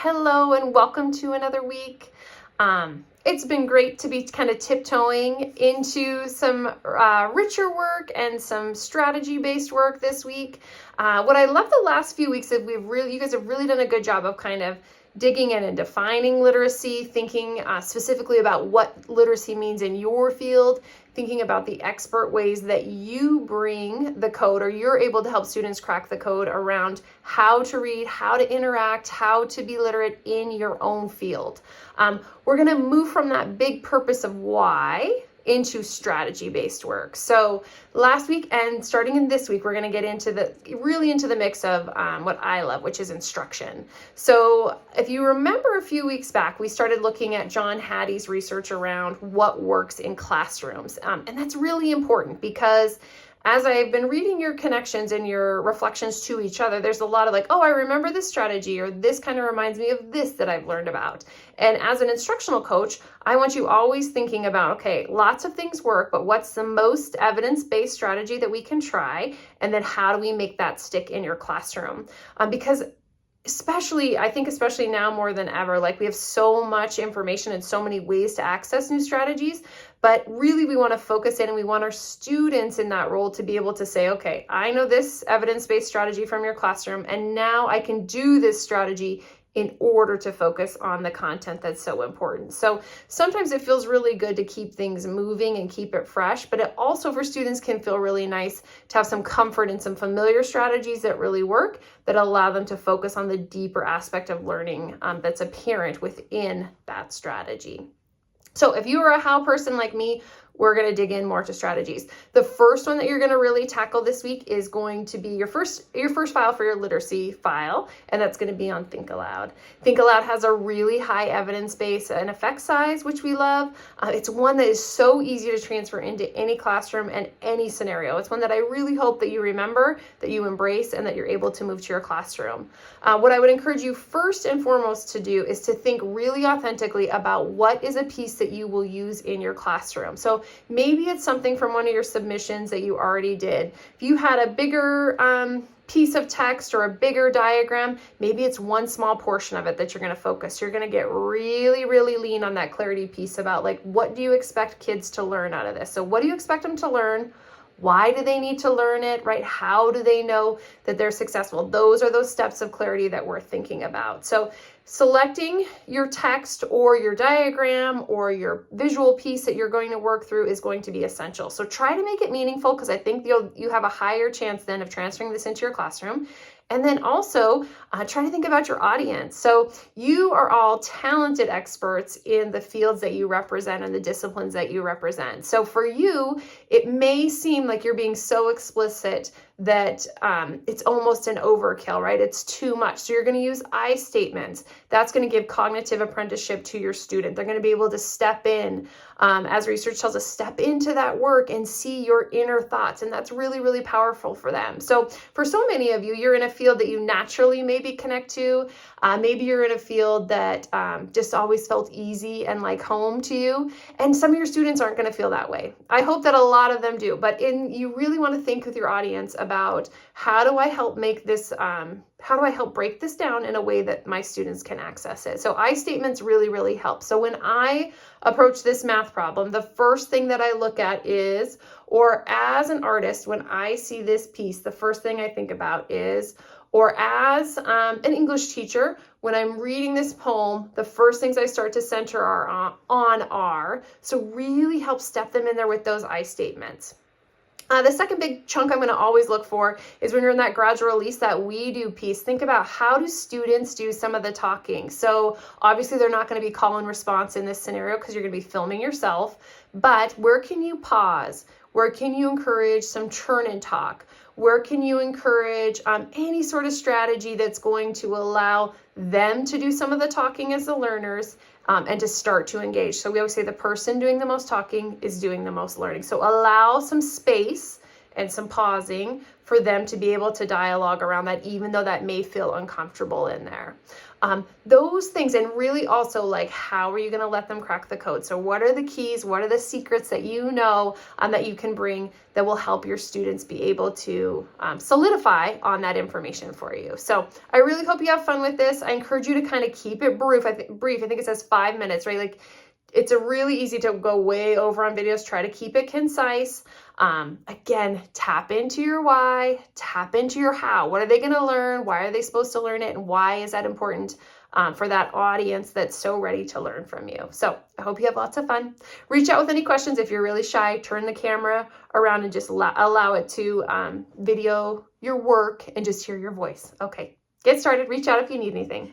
Hello and welcome to another week. It's been great to be kind of tiptoeing into some richer work and some strategy-based work this week. What I love the last few weeks is you guys have really done a good job of kind of digging in and defining literacy, thinking specifically about what literacy means in your field, thinking about the expert ways that you bring the code or you're able to help students crack the code around how to read, how to interact, how to be literate in your own field. We're going to move from that big purpose of why into strategy-based work. So last week and starting in this week, we're going to get into the mix of what I love, which is instruction. So if you remember a few weeks back, we started looking at John Hattie's research around what works in classrooms. And that's really important because as I've been reading your connections and your reflections to each other, there's a lot of like, oh, I remember this strategy, or this kind of reminds me of this that I've learned about. And as an instructional coach, I want you always thinking about, okay, lots of things work, but what's the most evidence-based strategy that we can try? And then how do we make that stick in your classroom? Because I think especially now more than ever, like we have so much information and so many ways to access new strategies, but really we want to focus in and we want our students in that role to be able to say, okay, I know this evidence-based strategy from your classroom, and now I can do this strategy in order to focus on the content that's so important. So sometimes it feels really good to keep things moving and keep it fresh, but it also for students can feel really nice to have some comfort in some familiar strategies that really work, that allow them to focus on the deeper aspect of learning that's apparent within that strategy. So if you are a how person like me, we're going to dig in more to strategies. The first one that you're going to really tackle this week is going to be your first file for your literacy file, and that's going to be on Think Aloud. Think Aloud has a really high evidence base and effect size, which we love. It's one that is so easy to transfer into any classroom and any scenario. It's one that I really hope that you remember, that you embrace, and that you're able to move to your classroom. What I would encourage you first and foremost to do is to think really authentically about what is a piece that you will use in your classroom. So maybe it's something from one of your submissions that you already did. If you had a bigger piece of text or a bigger diagram, maybe it's one small portion of it that you're going to focus. You're going to get really, really lean on that clarity piece about like, what do you expect kids to learn out of this? So what do you expect them to learn? Why do they need to learn it, right? How do they know that they're successful? Those are those steps of clarity that we're thinking about. So selecting your text or your diagram or your visual piece that you're going to work through is going to be essential. So try to make it meaningful, because I think you have a higher chance then of transferring this into your classroom. And then also try to think about your audience. So you are all talented experts in the fields that you represent and the disciplines that you represent. So for you, it may seem like you're being so explicit that it's almost an overkill, right? It's too much. So you're going to use I statements. That's going to give cognitive apprenticeship to your student. They're going to be able to step in, as research tells us, step into that work and see your inner thoughts. And that's really, really powerful for them. So for so many of you, you're in a field that you naturally maybe connect to. Maybe you're in a field that just always felt easy and like home to you. And some of your students aren't going to feel that way. I hope that a lot of them do. But you really want to think with your audience about how do I help make this, how do I help break this down in a way that my students can access it? So I statements really, really help. So when I approach this math problem, the first thing that I look at is, or as an artist, when I see this piece, the first thing I think about is, or as an English teacher, when I'm reading this poem, the first things I start to center are. So really help step them in there with those I statements. The second big chunk I'm going to always look for is when you're in that gradual release, that we do piece. Think about, how do students do some of the talking? So obviously they're not going to be call and response in this scenario because you're going to be filming yourself, but where can you pause? Where can you encourage some turn and talk? Where can you encourage any sort of strategy that's going to allow them to do some of the talking as the learners and to start to engage? So we always say the person doing the most talking is doing the most learning. So allow some space and some pausing for them to be able to dialogue around that, even though that may feel uncomfortable in there. Those things, and really also like, how are you going to let them crack the code? So what are the keys? What are the secrets that you know that you can bring that will help your students be able to solidify on that information for you? So I really hope you have fun with this. I encourage you to kind of keep it brief. I think it says 5 minutes, right? Like, it's a really easy to go way over on videos. Try to keep it concise. Again, tap into your why, tap into your how. What are they going to learn? Why are they supposed to learn it? And why is that important for that audience that's so ready to learn from you? So I hope you have lots of fun. Reach out with any questions. If you're really shy, turn the camera around and just allow it to video your work and just hear your voice. Okay, get started. Reach out if you need anything.